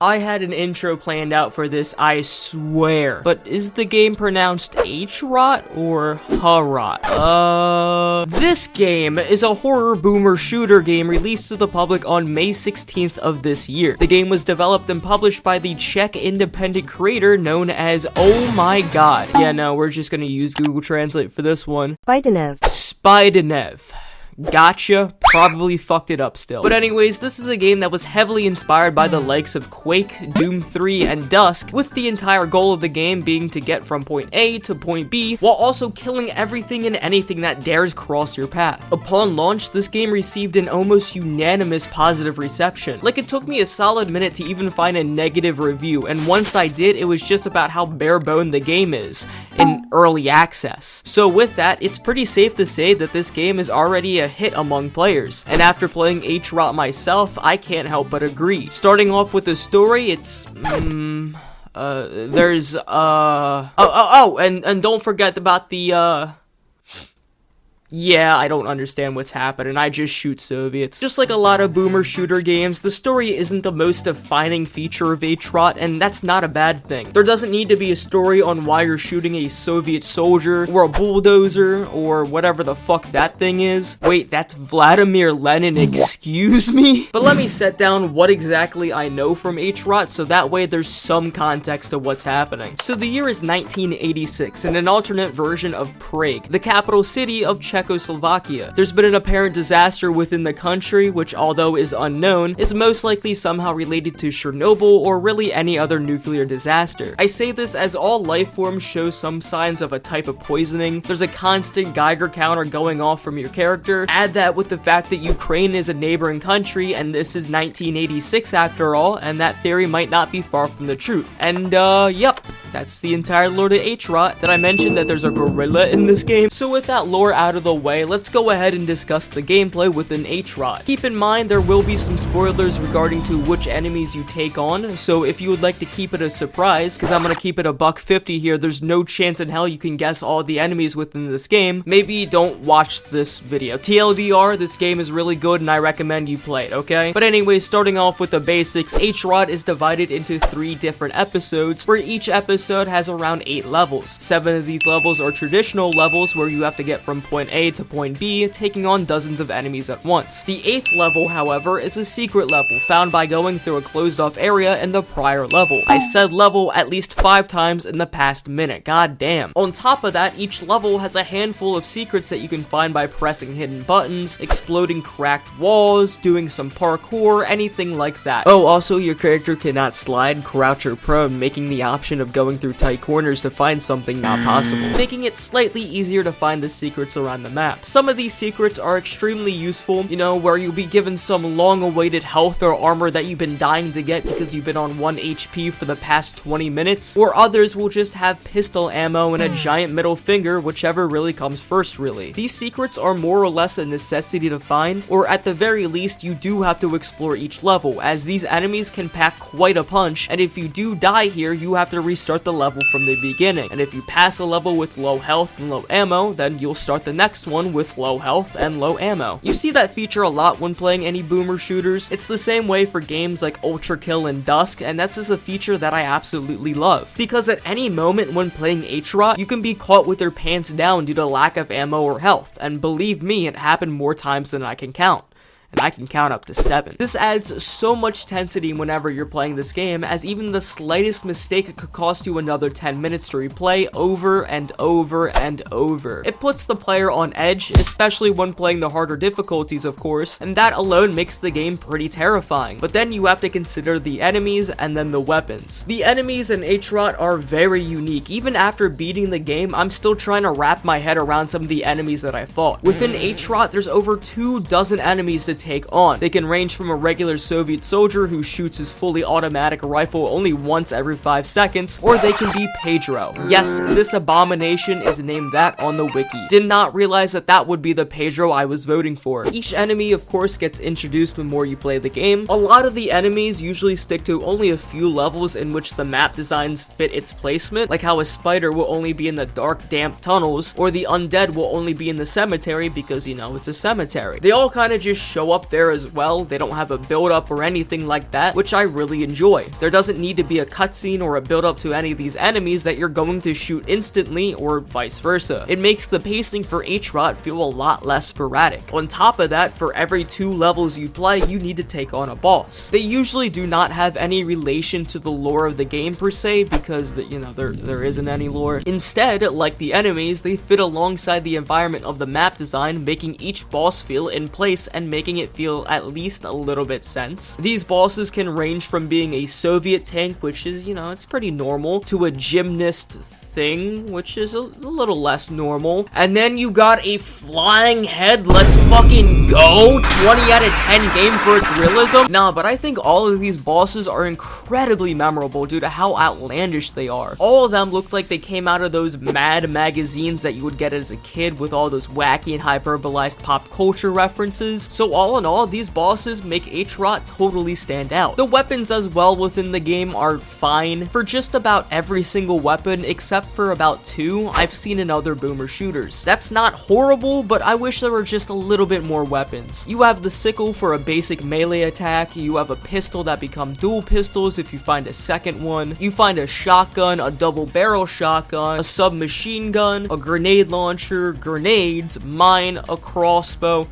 I had an intro planned out for this, I swear. But is the game pronounced Hrot or Hrot? This game is a horror boomer shooter game released to the public on May 16th of this year. The game was developed and published by the Czech independent creator known as Oh My God. Yeah, no, we're just gonna use Google Translate for this one. Spidenev. Gotcha. Probably fucked it up still. But anyways, this is a game that was heavily inspired by the likes of Quake, Doom 3, and Dusk, with the entire goal of the game being to get from point A to point B, while also killing everything and anything that dares cross your path. Upon launch, this game received an almost unanimous positive reception. Like, it took me a solid minute to even find a negative review, and once I did, it was just about how bare-boned the game is in early access. So with that, it's pretty safe to say that this game is already a hit among players. And after playing Hrot myself, I can't help but agree. Starting off with the story, it's and don't forget about the yeah, I don't understand what's happening, I just shoot Soviets. Just like a lot of boomer shooter games, the story isn't the most defining feature of Hrot, and that's not a bad thing. There doesn't need to be a story on why you're shooting a Soviet soldier, or a bulldozer, or whatever the fuck that thing is. Wait, that's Vladimir Lenin, excuse me? But let me set down what exactly I know from Hrot, so that way there's some context to what's happening. So the year is 1986, and an alternate version of Prague, the capital city of Czechoslovakia. There's been an apparent disaster within the country, which, although is unknown, is most likely somehow related to Chernobyl or really any other nuclear disaster. I say this as all life forms show some signs of a type of poisoning. There's a constant Geiger counter going off from your character. Add that with the fact that Ukraine is a neighboring country, and this is 1986 after all, and that theory might not be far from the truth. And yep, that's the entire lore of Hrot. Did I mention that there's a gorilla in this game? So with that lore out of the way, let's go ahead and discuss the gameplay within Hrot. Keep in mind there will be some spoilers regarding to which enemies you take on, so if you would like to keep it a surprise, because I'm gonna keep it a $1.50 here, there's no chance in hell you can guess all the enemies within this game, maybe don't watch this video. TLDR, this game is really good and I recommend you play it, okay? But anyways, starting off with the basics, Hrot is divided into 3 different episodes, where each episode has around 8 levels. 7 of these levels are traditional levels where you have to get from point A to point B, taking on dozens of enemies at once. The 8th level, however, is a secret level found by going through a closed off area in the prior level. I said level at least 5 times in the past minute, god damn. On top of that, each level has a handful of secrets that you can find by pressing hidden buttons, exploding cracked walls, doing some parkour, anything like that. Oh, also your character cannot slide, crouch, or prone, making the option of going through tight corners to find something not possible, making it slightly easier to find the secrets around the map. Some of these secrets are extremely useful, you know, where you'll be given some long-awaited health or armor that you've been dying to get because you've been on 1 HP for the past 20 minutes, or others will just have pistol ammo and a giant middle finger, whichever really comes first, really. These secrets are more or less a necessity to find, or at the very least, you do have to explore each level, as these enemies can pack quite a punch, and if you do die here, you have to restart the level from the beginning, and if you pass a level with low health and low ammo, then you'll start the next one with low health and low ammo. You see that feature a lot when playing any boomer shooters. It's the same way for games like Ultra Kill and Dusk, and that's just a feature that I absolutely love, because at any moment when playing Hrot, you can be caught with your pants down due to lack of ammo or health, and believe me, it happened more times than I can count. And I can count up to 7. This adds so much tensity whenever you're playing this game, as even the slightest mistake could cost you another 10 minutes to replay over and over and over. It puts the player on edge, especially when playing the harder difficulties, of course, and that alone makes the game pretty terrifying. But then you have to consider the enemies and then the weapons. The enemies in Hrot are very unique. Even after beating the game, I'm still trying to wrap my head around some of the enemies that I fought. Within Hrot, there's over 24 enemies to take on. They can range from a regular Soviet soldier who shoots his fully automatic rifle only once every 5 seconds, or they can be Pedro. Yes, this abomination is named that on the wiki. Did not realize that that would be the Pedro I was voting for. Each enemy, of course, gets introduced the more you play the game. A lot of the enemies usually stick to only a few levels in which the map designs fit its placement, like how a spider will only be in the dark, damp tunnels, or the undead will only be in the cemetery because, you know, it's a cemetery. They all kind of just show show up there as well. They don't have a build-up or anything like that, which I really enjoy. There doesn't need to be a cutscene or a build-up to any of these enemies that you're going to shoot instantly, or vice versa. It makes the pacing for Hrot feel a lot less sporadic. On top of that, for every 2 levels you play, you need to take on a boss. They usually do not have any relation to the lore of the game per se, because there isn't any lore. Instead, like the enemies, they fit alongside the environment of the map design, making each boss feel in place and making it feel at least a little bit sense. These bosses can range from being a Soviet tank, which is, it's pretty normal, to a gymnast thing, which is a little less normal. And then you got a flying head. Let's fucking go. 20 out of 10 game for its realism. Nah, but I think all of these bosses are incredibly memorable due to how outlandish they are. All of them look like they came out of those Mad magazines that you would get as a kid with all those wacky and hyperbolized pop culture references. So all in all, these bosses make Hrot totally stand out. The weapons as well within the game are fine. For just about every single weapon except for about 2 I've seen in other boomer shooters. That's not horrible, but I wish there were just a little bit more weapons. You have the sickle for a basic melee attack, you have a pistol that become dual pistols if you find a second one, you find a shotgun, a double barrel shotgun, a submachine gun, a grenade launcher, grenades, mine, a crossbow,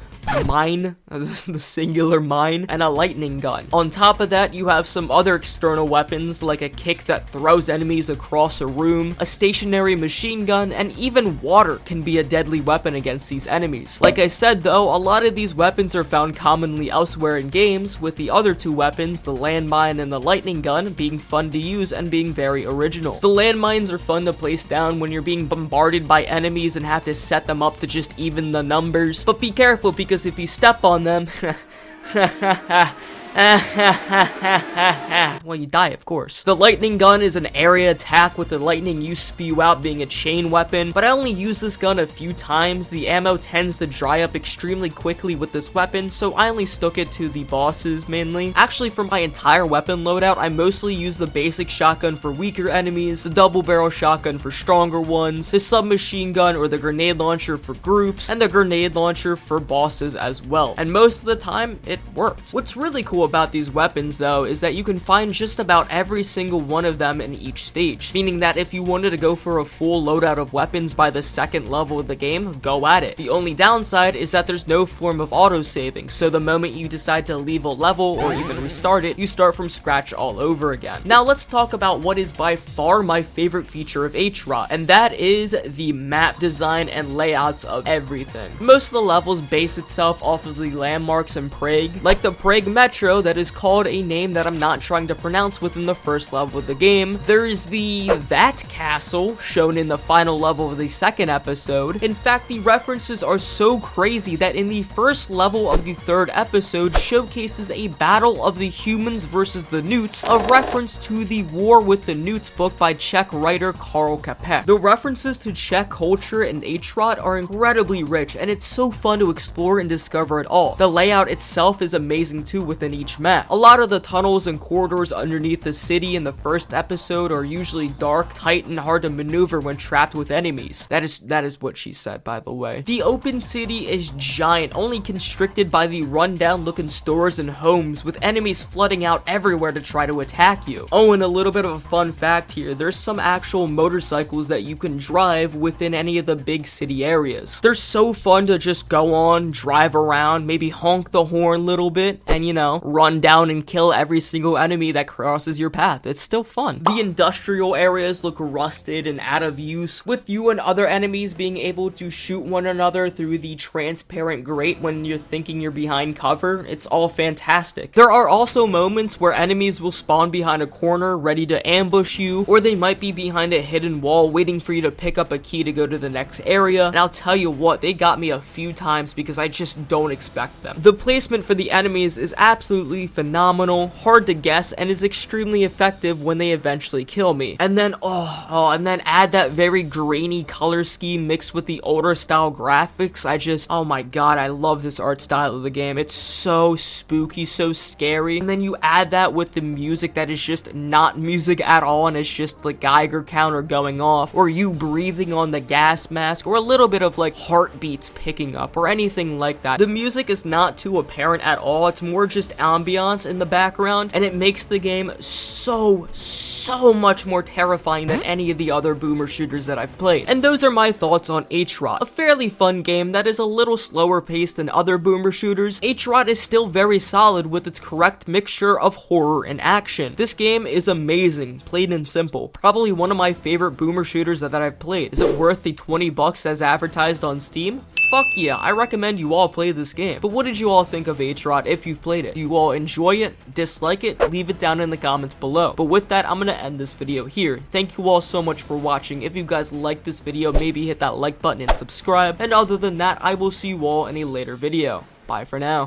the singular mine, and a lightning gun. On top of that, you have some other external weapons like a kick that throws enemies across a room, a stationary machine gun, and even water can be a deadly weapon against these enemies. Like I said though, a lot of these weapons are found commonly elsewhere in games, with the other 2 weapons, the landmine and the lightning gun, being fun to use and being very original. The landmines are fun to place down when you're being bombarded by enemies and have to set them up to just even the numbers, but be careful because if you step on them, well, you die, of course. The lightning gun is an area attack with the lightning you spew out being a chain weapon, but I only use this gun a few times. The ammo tends to dry up extremely quickly with this weapon, so I only stuck it to the bosses mainly. Actually, for my entire weapon loadout, I mostly use the basic shotgun for weaker enemies, the double barrel shotgun for stronger ones, the submachine gun or the grenade launcher for groups, and the grenade launcher for bosses as well. And most of the time, it worked. What's really cool about these weapons though is that you can find just about every single one of them in each stage, meaning that if you wanted to go for a full loadout of weapons by the 2nd level of the game, go at it. The only downside is that there's no form of auto-saving, so the moment you decide to leave a level or even restart it, you start from scratch all over again. Now let's talk about what is by far my favorite feature of Hrot, and that is the map design and layouts of everything. Most of the levels base itself off of the landmarks in Prague, like the Prague Metro that is called a name that I'm not trying to pronounce within the first level of the game. There is that castle shown in the final level of the 2nd episode. In fact, the references are so crazy that in the first level of the 3rd episode showcases a battle of the humans versus the newts, a reference to the War with the Newts book by Czech writer Karl Capek. The references to Czech culture and Hrot are incredibly rich, and it's so fun to explore and discover it all. The layout itself is amazing too within each map. A lot of the tunnels and corridors underneath the city in the first episode are usually dark, tight, and hard to maneuver when trapped with enemies. That is what she said, by the way. The open city is giant, only constricted by the rundown looking stores and homes, with enemies flooding out everywhere to try to attack you. Oh, and a little bit of a fun fact here, there's some actual motorcycles that you can drive within any of the big city areas. They're so fun to just go on, drive around, maybe honk the horn a little bit, and run down and kill every single enemy that crosses your path. It's still fun. The industrial areas look rusted and out of use, with you and other enemies being able to shoot one another through the transparent grate when you're thinking you're behind cover. It's all fantastic. There are also moments where enemies will spawn behind a corner ready to ambush you, or they might be behind a hidden wall waiting for you to pick up a key to go to the next area, and I'll tell you what, they got me a few times because I just don't expect them. The placement for the enemies is absolutely absolutely phenomenal, hard to guess, and is extremely effective when they eventually kill me. And then, and then add that very grainy color scheme mixed with the older style graphics. Oh my god, I love this art style of the game. It's so spooky, so scary. And then you add that with the music that is just not music at all, and it's just the Geiger counter going off, or you breathing on the gas mask, or a little bit of like heartbeats picking up, or anything like that. The music is not too apparent at all. It's more just ambiance in the background, and it makes the game so much more terrifying than any of the other boomer shooters that I've played. And those are my thoughts on Hrot. A fairly fun game that is a little slower paced than other boomer shooters. Hrot is still very solid with its correct mixture of horror and action. This game is amazing, plain and simple. Probably one of my favorite boomer shooters that I've played. Is it worth the 20 bucks as advertised on Steam? Fuck yeah, I recommend you all play this game. But what did you all think of Hrot if you've played it? Do you all enjoy it? Dislike it? Leave it down in the comments below. But with that, I'm gonna end this video here. Thank you all so much for watching. If you guys liked this video, maybe hit that like button and subscribe. And other than that, I will see you all in a later video. Bye for now.